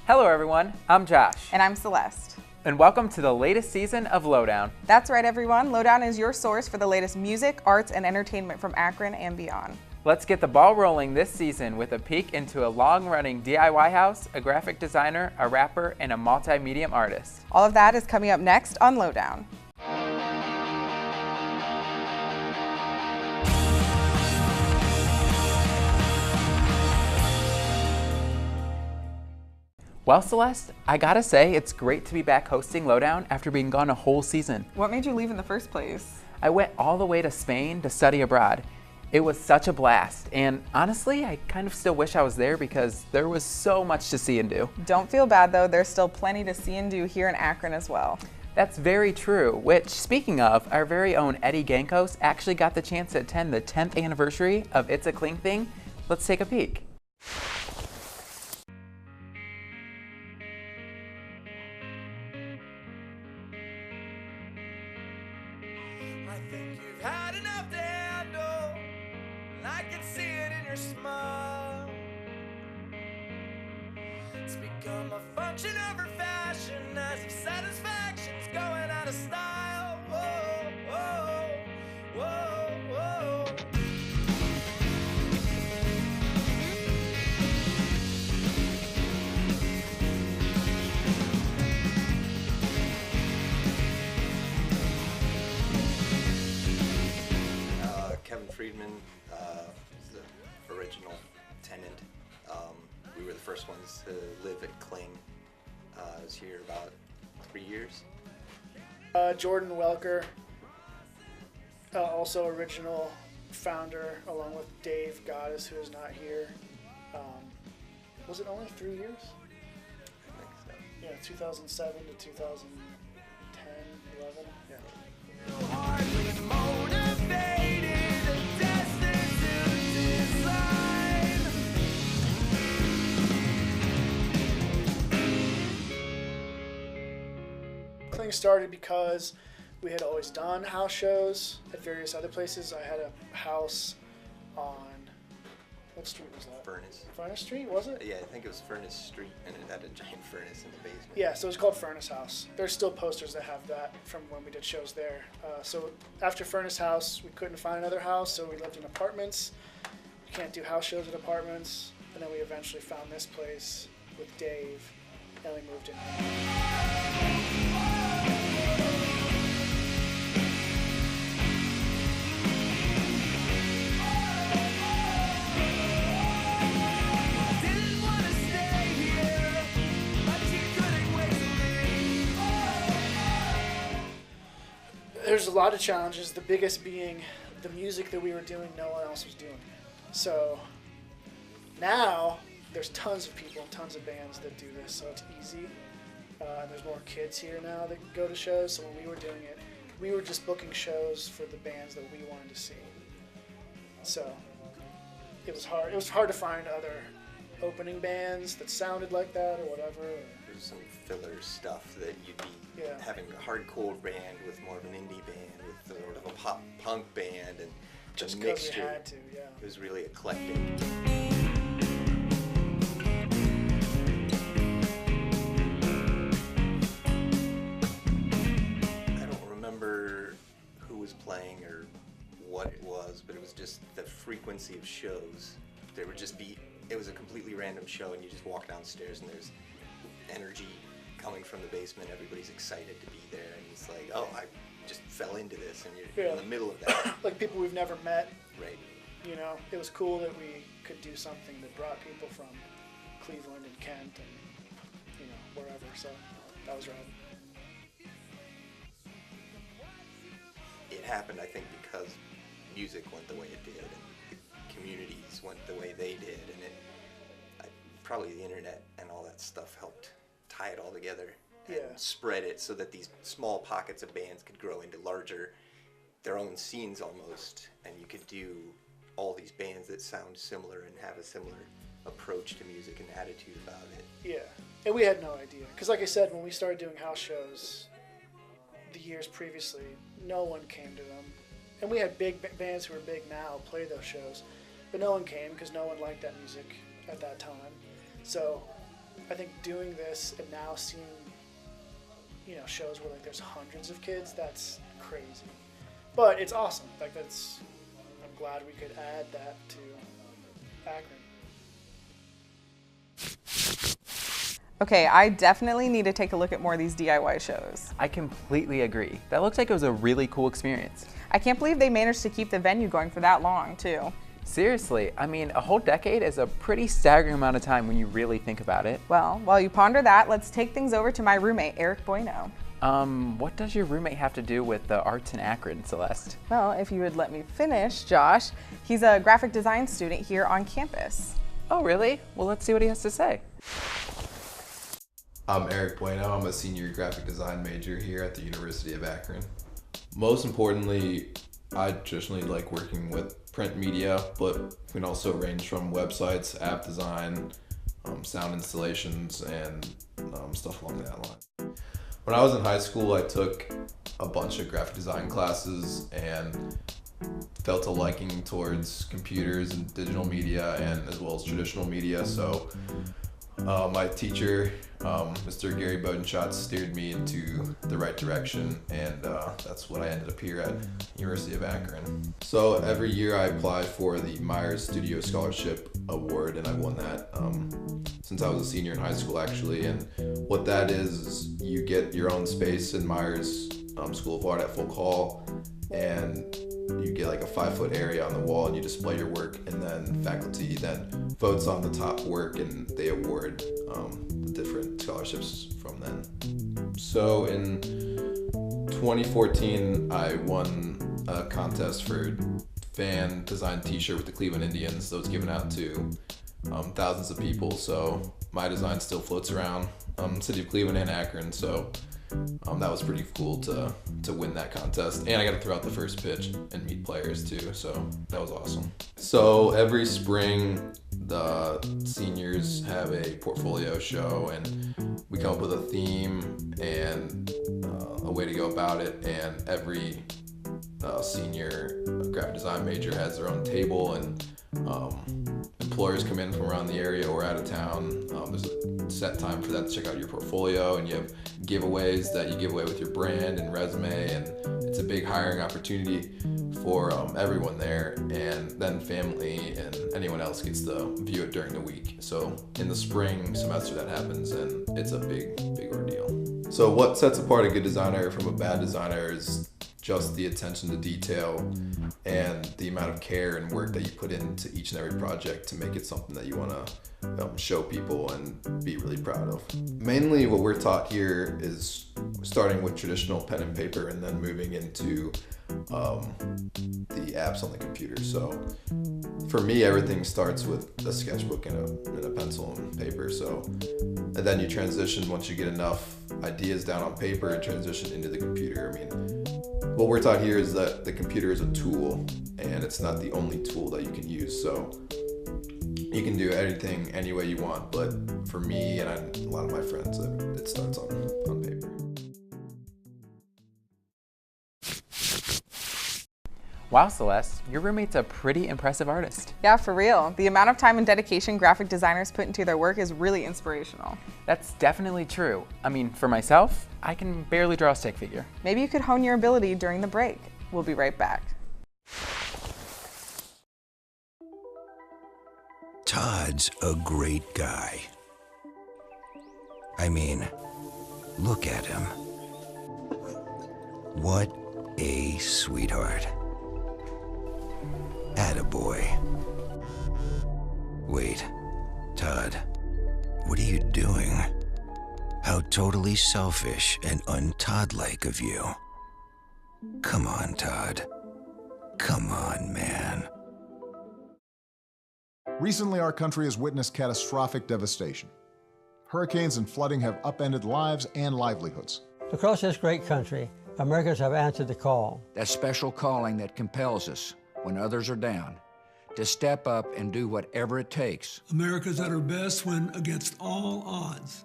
Hello everyone, I'm Josh. And I'm Celeste. And welcome to the latest season of Lowdown. That's right everyone, Lowdown is your source for the latest music, arts, and entertainment from Akron and beyond. Let's get the ball rolling this season with a peek into a long-running DIY house, a graphic designer, a rapper, and a multi-medium artist. All of that is coming up next on Lowdown. Well, Celeste, I gotta say, it's great to be back hosting Lowdown after being gone a whole season. What made you leave in the first place? I went all the way to Spain to study abroad. It was such a blast, and honestly, I kind of still wish I was there because there was so much to see and do. Don't feel bad though, there's still plenty to see and do here in Akron as well. That's very true, which, speaking of, our very own Eddie Gankos actually got the chance to attend the 10th anniversary of It's a Cling Thing. Let's take a peek. I think you've had enough to handle, and I can see it in your smile. It's become a function over fashion, as if satisfaction's going out of style. Whoa, whoa, whoa, whoa. Kevin Friedman is the original tenant. We were the first ones to live at Kling. I was here about 3 years. Jordan Welker, also original founder, along with Dave Goddess, who is not here. Was it only 3 years? I think so. Yeah, 2007 to 2010, 11. Yeah. Kling started because we had always done house shows at various other places. I had a house on, what street was that? Furnace. Furnace Street, was it? Yeah, I think it was Furnace Street, and it had a giant furnace in the basement. Yeah, so it's called Furnace House. There's still posters that have that from when we did shows there. So after Furnace House, we couldn't find another house, so we lived in apartments. You can't do house shows at apartments. And then we eventually found this place with Dave, and we moved in. There's a lot of challenges, the biggest being the music that we were doing, no one else was doing. So now there's tons of people, tons of bands that do this, so it's easy. There's more kids here now that go to shows, so when we were doing it, we were just booking shows for the bands that we wanted to see. So it was hard. It was hard to find other opening bands that sounded like that or whatever. There's some filler stuff that you'd be having a hardcore band with more of an indie band with sort of a pop punk band, and Just the 'cause we mixture. had to, yeah. It was really eclectic. I don't remember who was playing or what it was, but it was just the frequency of shows. There would just be, it was a completely random show, and you just walk downstairs and there's energy coming from the basement. Everybody's excited to be there, and it's like, oh, I just fell into this, and you're in the middle of that. Like people we've never met. Right. You know, it was cool that we could do something that brought people from Cleveland and Kent and, you know, wherever. So that was rad. It happened, I think, because music went the way it did, and the communities went the way they did, and probably the internet and all that stuff helped tie it all together and spread it so that these small pockets of bands could grow into larger, their own scenes almost, and you could do all these bands that sound similar and have a similar approach to music and attitude about it. Yeah, and we had no idea. Because like I said, when we started doing house shows the years previously, no one came to them. And we had big bands who are big now play those shows, but no one came because no one liked that music at that time. So I think doing this and now seeing, you know, shows where like there's hundreds of kids, that's crazy. But it's awesome. Like I'm glad we could add that to Akron. Okay, I definitely need to take a look at more of these DIY shows. I completely agree. That looks like it was a really cool experience. I can't believe they managed to keep the venue going for that long, too. Seriously, I mean, a whole decade is a pretty staggering amount of time when you really think about it. Well, while you ponder that, let's take things over to my roommate, Eric Bueno. What does your roommate have to do with the arts in Akron, Celeste? Well, if you would let me finish, Josh, he's a graphic design student here on campus. Oh, really? Well, let's see what he has to say. I'm Eric Bueno. I'm a senior graphic design major here at the University of Akron. Most importantly, I traditionally like working with print media, but can also range from websites, app design, sound installations, and stuff along that line. When I was in high school, I took a bunch of graphic design classes and felt a liking towards computers and digital media, and as well as traditional media. So my teacher, Mr. Gary Bodenschatz, steered me into the right direction, and that's what I ended up here at University of Akron. So every year I apply for the Myers Studio Scholarship Award, and I won that since I was a senior in high school, actually. And what that is you get your own space in Myers School of Art at Folk Hall, and you get like a 5-foot area on the wall and you display your work, and then faculty then votes on the top work and they award the different scholarships from then. So in 2014, I won a contest for fan designed t-shirt with the Cleveland Indians that was given out to thousands of people. So my design still floats around city of Cleveland and Akron. So that was pretty cool to win that contest, and I got to throw out the first pitch and meet players too, so that was awesome. So every spring the seniors have a portfolio show, and we come up with a theme and a way to go about it, and every senior graphic design major has their own table, and employers come in from around the area or out of town. There's a set time for them to check out your portfolio, and you have giveaways that you give away with your brand and resume, and it's a big hiring opportunity for everyone there, and then family and anyone else gets to view it during the week. So in the spring semester that happens, and it's a big ordeal. So what sets apart a good designer from a bad designer is just the attention to detail and the amount of care and work that you put into each and every project to make it something that you want to show people and be really proud of. Mainly what we're taught here is starting with traditional pen and paper and then moving into the apps on the computer. So for me, everything starts with a sketchbook and a pencil and paper. So, and then you transition once you get enough ideas down on paper and transition into the computer. I mean, what we're taught here is that the computer is a tool, and it's not the only tool that you can use. So you can do anything any way you want, but for me and a lot of my friends, it starts on paper. Wow, Celeste, your roommate's a pretty impressive artist. Yeah, for real. The amount of time and dedication graphic designers put into their work is really inspirational. That's definitely true. I mean, for myself, I can barely draw a stick figure. Maybe you could hone your ability during the break. We'll be right back. Todd's a great guy. I mean, look at him. What a sweetheart. Attaboy. Wait, Todd, what are you doing? How totally selfish and un-Todd-like of you. Come on, Todd. Come on, man. Recently, our country has witnessed catastrophic devastation. Hurricanes and flooding have upended lives and livelihoods. Across this great country, Americans have answered the call. That special calling that compels us, when others are down, to step up and do whatever it takes. America's at her best when, against all odds,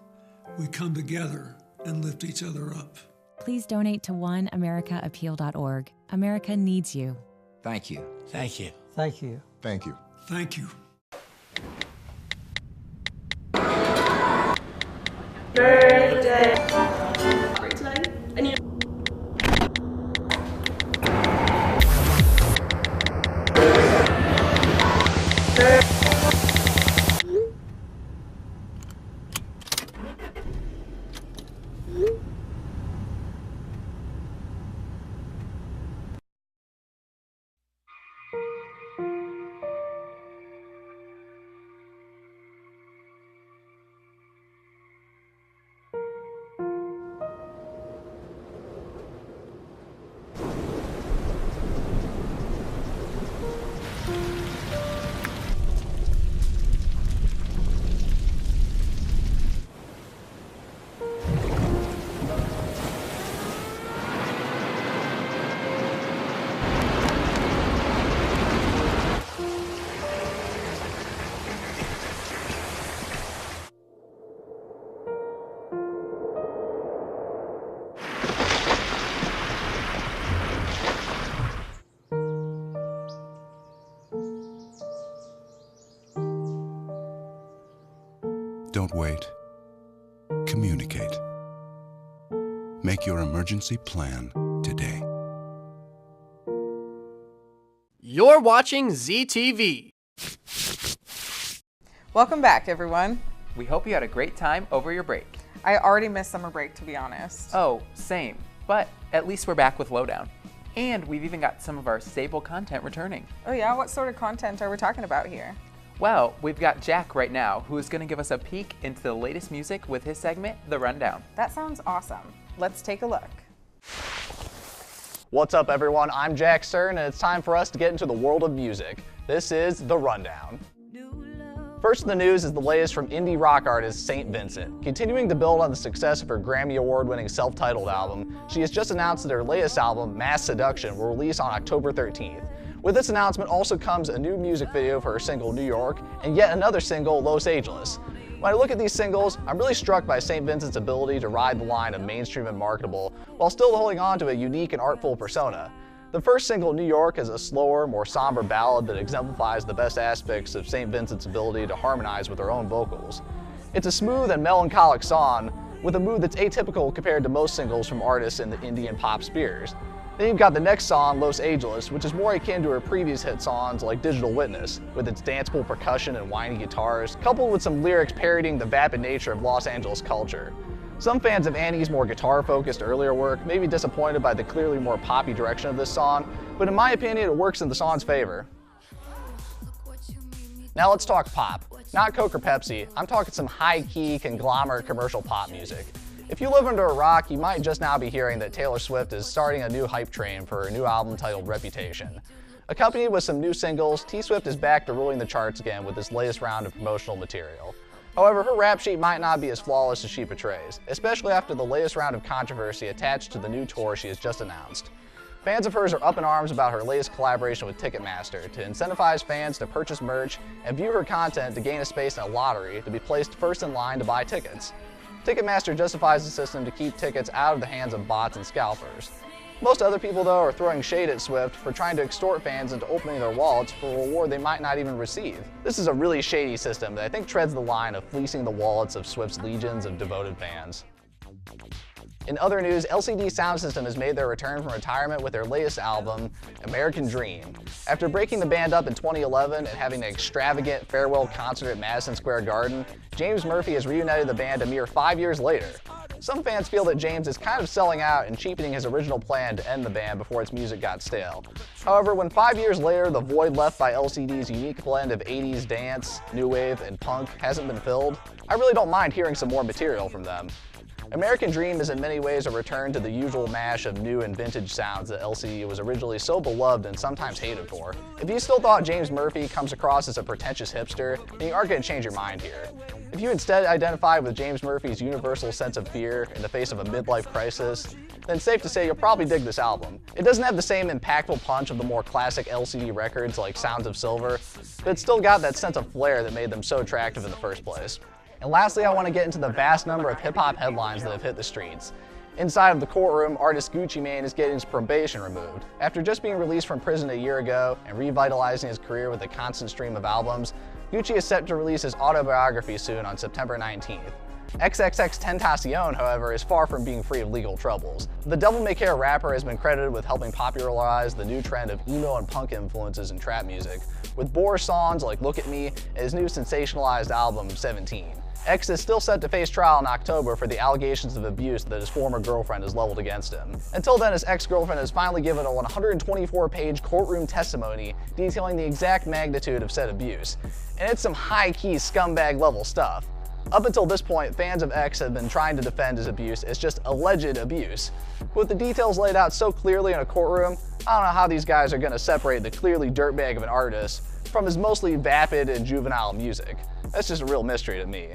we come together and lift each other up. Please donate to oneamericaappeal.org. America needs you. Thank you. Thank you. Thank you. Thank you. Thank you. birthday. Great tonight. I need Don't wait. Communicate. Make your emergency plan today. You're watching ZTV. Welcome back, everyone. We hope you had a great time over your break. I already missed summer break, to be honest. Oh, same. But at least we're back with Lowdown. And we've even got some of our staple content returning. Oh yeah? What sort of content are we talking about here? Well, we've got Jack right now, who is going to give us a peek into the latest music with his segment, The Rundown. That sounds awesome. Let's take a look. What's up, everyone? I'm Jack Stern, and it's time for us to get into the world of music. This is The Rundown. First in the news is the latest from indie rock artist St. Vincent. Continuing to build on the success of her Grammy Award-winning self-titled album, she has just announced that her latest album, Mass Seduction, will release on October 13th. With this announcement also comes a new music video for her single New York, and yet another single, Los Angeles. When I look at these singles, I'm really struck by St. Vincent's ability to ride the line of mainstream and marketable, while still holding on to a unique and artful persona. The first single, New York, is a slower, more somber ballad that exemplifies the best aspects of St. Vincent's ability to harmonize with her own vocals. It's a smooth and melancholic song, with a mood that's atypical compared to most singles from artists in the indie and pop spheres. Then you've got the next song, Los Angeles, which is more akin to her previous hit songs like Digital Witness, with its danceable percussion and whiny guitars, coupled with some lyrics parodying the vapid nature of Los Angeles culture. Some fans of Annie's more guitar-focused earlier work may be disappointed by the clearly more poppy direction of this song, but in my opinion, it works in the song's favor. Now let's talk pop. Not Coke or Pepsi, I'm talking some high-key, conglomerate commercial pop music. If you live under a rock, you might just now be hearing that Taylor Swift is starting a new hype train for her new album titled Reputation. Accompanied with some new singles, T-Swift is back to ruling the charts again with this latest round of promotional material. However, her rap sheet might not be as flawless as she portrays, especially after the latest round of controversy attached to the new tour she has just announced. Fans of hers are up in arms about her latest collaboration with Ticketmaster to incentivize fans to purchase merch and view her content to gain a space in a lottery to be placed first in line to buy tickets. Ticketmaster justifies the system to keep tickets out of the hands of bots and scalpers. Most other people, though, are throwing shade at Swift for trying to extort fans into opening their wallets for a reward they might not even receive. This is a really shady system that I think treads the line of fleecing the wallets of Swift's legions of devoted fans. In other news, LCD Sound System has made their return from retirement with their latest album, American Dream. After breaking the band up in 2011 and having an extravagant farewell concert at Madison Square Garden, James Murphy has reunited the band a mere 5 years later. Some fans feel that James is kind of selling out and cheapening his original plan to end the band before its music got stale. However, when 5 years later the void left by LCD's unique blend of 80s dance, new wave, and punk hasn't been filled, I really don't mind hearing some more material from them. American Dream is in many ways a return to the usual mash of new and vintage sounds that LCD was originally so beloved and sometimes hated for. If you still thought James Murphy comes across as a pretentious hipster, then you aren't going to change your mind here. If you instead identify with James Murphy's universal sense of fear in the face of a midlife crisis, then safe to say you'll probably dig this album. It doesn't have the same impactful punch of the more classic LCD records like Sounds of Silver, but it's still got that sense of flair that made them so attractive in the first place. And lastly, I want to get into the vast number of hip-hop headlines that have hit the streets. Inside of the courtroom, artist Gucci Mane is getting his probation removed. After just being released from prison a year ago and revitalizing his career with a constant stream of albums, Gucci is set to release his autobiography soon on September 19th. XXXTentacion, however, is far from being free of legal troubles. The Devil May Care rapper has been credited with helping popularize the new trend of emo and punk influences in trap music, with Boris songs like Look at Me and his new sensationalized album, 17. X is still set to face trial in October for the allegations of abuse that his former girlfriend has leveled against him. Until then, his ex-girlfriend has finally given a 124-page courtroom testimony detailing the exact magnitude of said abuse. And it's some high-key scumbag level stuff. Up until this point, fans of X have been trying to defend his abuse as just alleged abuse. With the details laid out so clearly in a courtroom, I don't know how these guys are going to separate the clearly dirtbag of an artist from his mostly vapid and juvenile music. That's just a real mystery to me.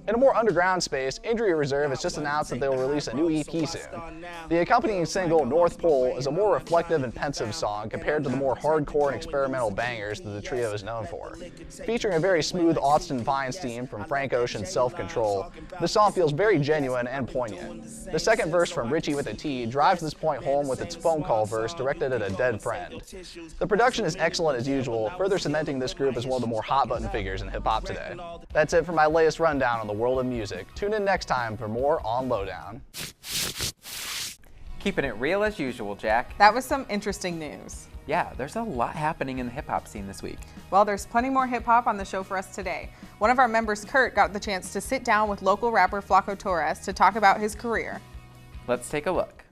In a more underground space, Injury Reserve has just announced that they will release a new EP soon. The accompanying single, North Pole, is a more reflective and pensive song compared to the more hardcore and experimental bangers that the trio is known for. Featuring a very smooth Austin Vines theme from Frank Ocean's Self-Control, the song feels very genuine and poignant. The second verse from Richie with a T drives this point home with its phone call verse directed at a dead friend. The production is excellent as usual, further cementing this group as one of the more hot-button figures in hip-hop today. That's it for my latest rundown on the world of music. Tune in next time for more on Lowdown. Keeping it real as usual, Jack. That was some interesting news. Yeah, there's a lot happening in the hip-hop scene this week. Well, there's plenty more hip-hop on the show for us today. One of our members, Kurt, got the chance to sit down with local rapper Flaco Torres to talk about his career. Let's take a look.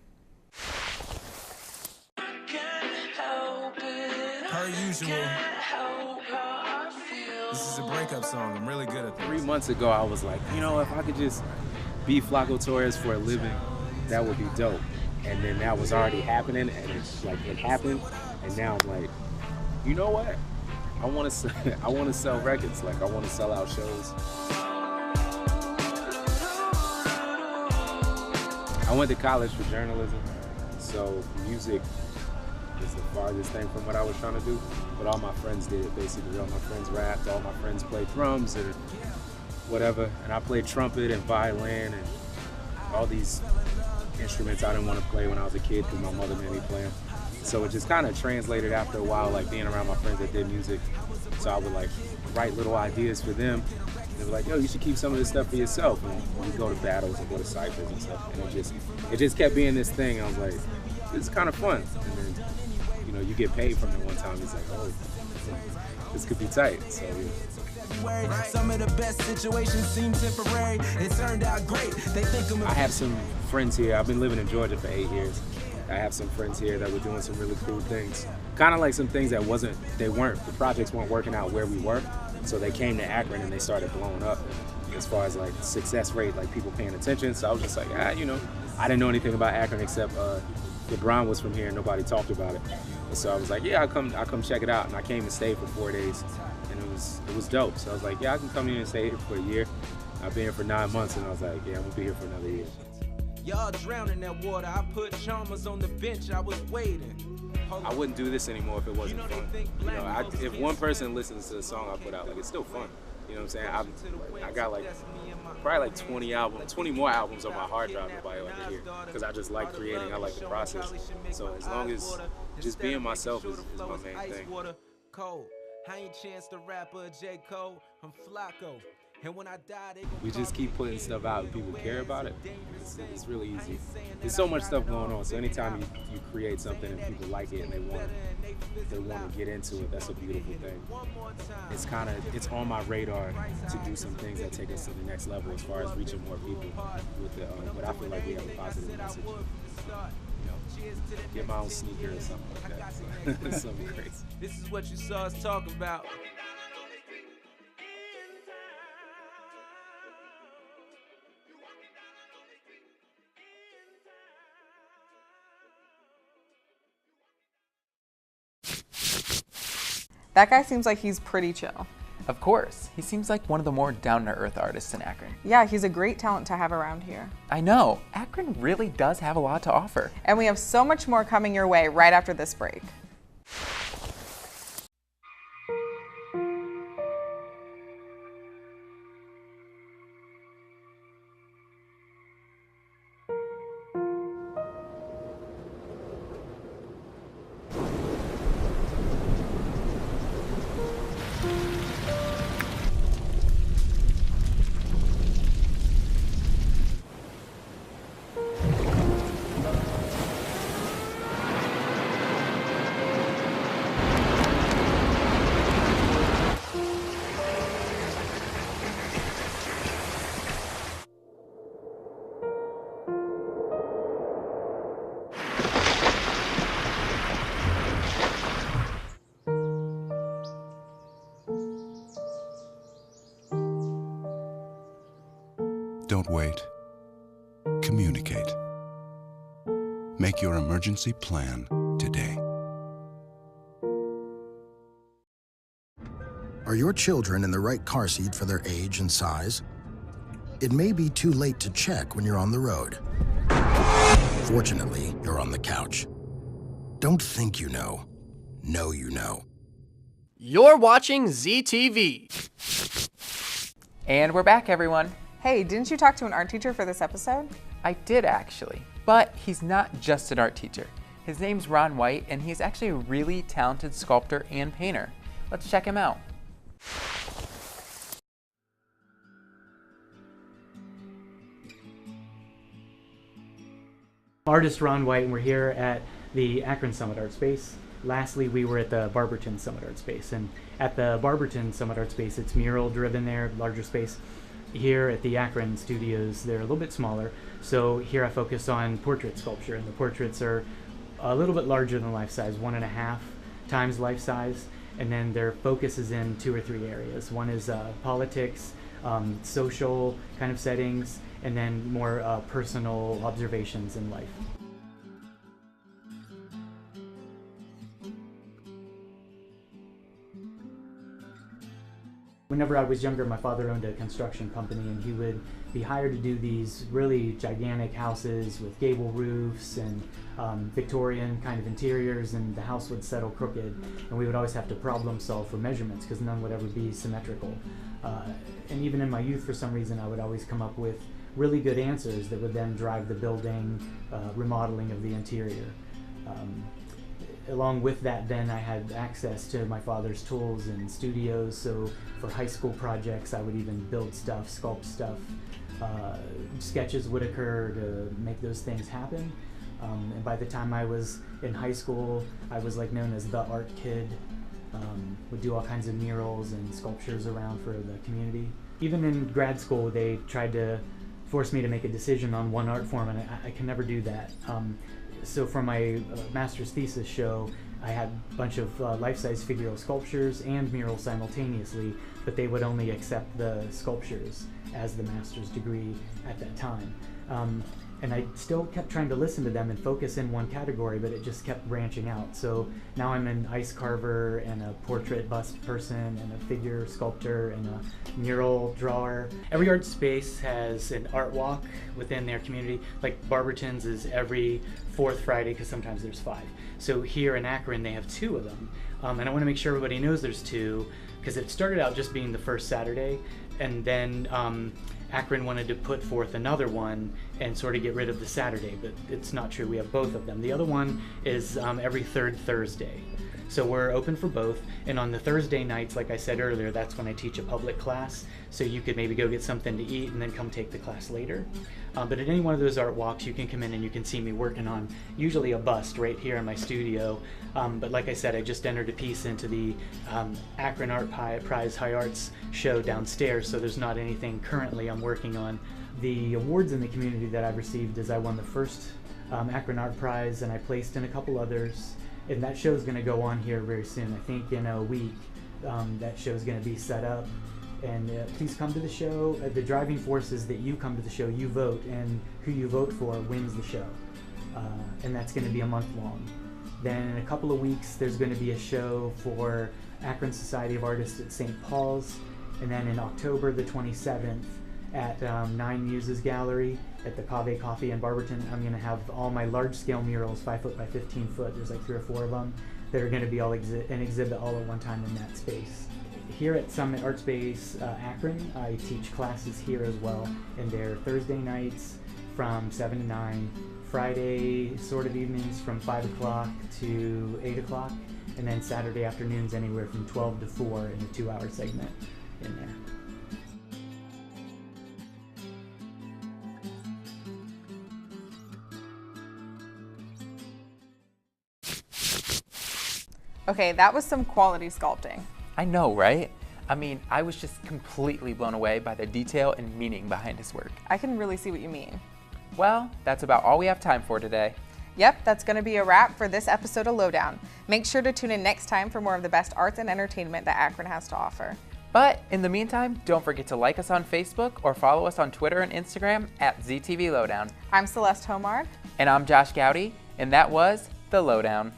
Per usual. This is a breakup song. I'm really good at this. 3 months ago, I was like, you know, if I could just be Flaco Torres for a living, that would be dope. And then that was already happening, and it's like it happened. And now I'm like, you know what? I want to sell records. Like I want to sell out shows. I went to college for journalism, so music is the farthest thing from what I was trying to do. But all my friends did it, basically. All my friends rapped, all my friends played drums or whatever. And I played trumpet and violin and all these instruments I didn't want to play when I was a kid because my mother made me play them. So it just kind of translated after a while, like being around my friends that did music. So I would like write little ideas for them. They were like, yo, you should keep some of this stuff for yourself. And we go to battles and go to ciphers and stuff. And it just kept being this thing. I was like, this is kind of fun. And then, you know, you get paid from it one time. It's like, oh, this could be tight. So yeah. Some of the best situations seem temporary. It turned out great. They think I have some friends here. I've been living in Georgia for 8 years. I have some friends here that were doing some really cool things. Kind of like some things that the projects weren't working out where we were. So they came to Akron and they started blowing up as far as like success rate, like people paying attention. So I was just like, you know, I didn't know anything about Akron except LeBron was from here and nobody talked about it. And so I was like, yeah, I'll come check it out. And I came and stayed for 4 days and it was dope. So I was like, yeah, I can come here and stay here for a year. I've been here for 9 months and I was like, yeah, I'm gonna be here for another year. y'all drowning in that water. I put Chalmers on the bench. I was waiting. I wouldn't do this anymore if it wasn't fun. You know, if one person listens to the song I put out, like, it's still fun. You know what I'm saying? I got like probably like 20 more albums on my hard drive nobody like to hear, because I just like creating. I like the process. So as long as just being myself is my main thing. I ain't chance the rapper J. Cole. I'm Flaco. And when I die, we just keep putting stuff out and people care about it. It's really easy. There's so much stuff going on. So anytime you create something and people like it and they want to get into it, that's a beautiful thing. It's on my radar to do some things that take us to the next level as far as reaching more people with the. But I feel like we have a positive message. Get my own sneaker or something like that. Something crazy. This is what you saw us talking about. That guy seems like he's pretty chill. Of course. He seems like one of the more down-to-earth artists in Akron. Yeah, he's a great talent to have around here. I know. Akron really does have a lot to offer. And we have so much more coming your way right after this break. Don't wait. Communicate. Make your emergency plan today. Are your children in the right car seat for their age and size? It may be too late to check when you're on the road. Fortunately, you're on the couch. Don't think you know. Know you know. You're watching ZTV. And we're back, everyone. Hey, didn't you talk to an art teacher for this episode? I did actually, but he's not just an art teacher. His name's Ron White, and he's actually a really talented sculptor and painter. Let's check him out. Artist Ron White, and we're here at the Akron Summit Art Space. Lastly, we were at the Barberton Summit Art Space, and at the Barberton Summit Art Space, it's mural driven there, larger space. Here at the Akron studios, they're a little bit smaller, so here I focus on portrait sculpture, and the portraits are a little bit larger than life size, 1.5 times life size, and then their focus is in 2 or 3 areas. One is politics, social kind of settings, and then more personal observations in life. Whenever I was younger, my father owned a construction company, and he would be hired to do these really gigantic houses with gable roofs and Victorian kind of interiors, and the house would settle crooked, and we would always have to problem solve for measurements because none would ever be symmetrical. And even in my youth, for some reason, I would always come up with really good answers that would then drive the building, remodeling of the interior. Along with that, then I had access to my father's tools and studios, so for high school projects I would even build stuff, sculpt stuff. Sketches would occur to make those things happen. And by the time I was in high school, I was like known as the art kid. Would do all kinds of murals and sculptures around for the community. Even in grad school, they tried to force me to make a decision on one art form, and I can never do that. So for my master's thesis show, I had a bunch of life-size figural sculptures and murals simultaneously, but they would only accept the sculptures as the master's degree at that time. And I still kept trying to listen to them and focus in one category, but it just kept branching out. So now I'm an ice carver and a portrait bust person and a figure sculptor and a mural drawer. Every art space has an art walk within their community. Like Barberton's is every 4th Friday, because sometimes there's 5. So here in Akron, they have 2 of them. And I want to make sure everybody knows there's 2, because it started out just being the first Saturday, and then Akron wanted to put forth another one and sort of get rid of the Saturday, but it's not true. We have both of them. The other one is every 3rd Thursday. So we're open for both, and on the Thursday nights, like I said earlier, that's when I teach a public class, so you could maybe go get something to eat and then come take the class later. But at any one of those art walks, you can come in and you can see me working on usually a bust right here in my studio. But like I said, I just entered a piece into the Akron Art Prize High Arts show downstairs, so there's not anything currently I'm working on. The awards in the community that I've received is I won the first Akron Art Prize, and I placed in a couple others. And that show is going to go on here very soon. I think in a week that show is going to be set up. And please come to the show. The driving force is that you come to the show, you vote, and who you vote for wins the show. And that's going to be a month long. Then in a couple of weeks, there's going to be a show for Akron Society of Artists at St. Paul's. And then in October the 27th at 9 Muses Gallery at the Cave Coffee in Barberton, I'm going to have all my large-scale murals, 5 foot by 15 foot. There's like 3 or 4 of them that are going to be all an exhibit all at one time in that space. Here at Summit Art Space Akron, I teach classes here as well, and they're Thursday nights from 7 to 9, Friday sort of evenings from 5 o'clock to 8 o'clock, and then Saturday afternoons anywhere from 12 to 4 in a 2-hour segment in there. Okay, that was some quality sculpting. I know, right? I mean, I was just completely blown away by the detail and meaning behind his work. I can really see what you mean. Well, that's about all we have time for today. Yep, that's going to be a wrap for this episode of Lowdown. Make sure to tune in next time for more of the best arts and entertainment that Akron has to offer. But in the meantime, don't forget to like us on Facebook or follow us on Twitter and Instagram at ZTV Lowdown. I'm Celeste Homard. And I'm Josh Gowdy, and that was The Lowdown.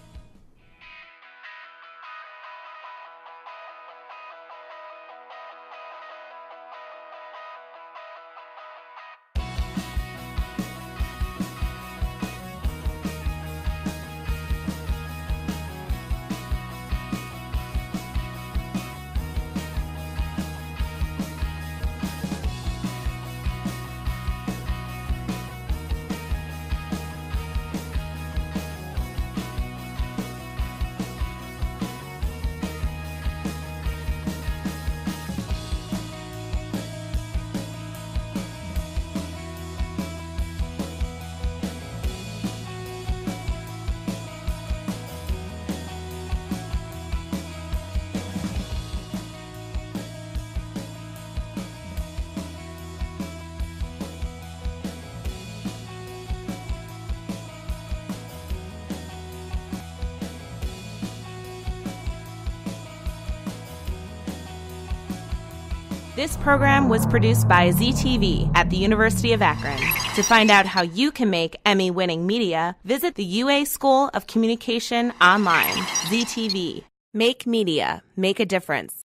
This program was produced by ZTV at the University of Akron. To find out how you can make Emmy-winning media, visit the UA School of Communication online. ZTV. Make media. Make a difference.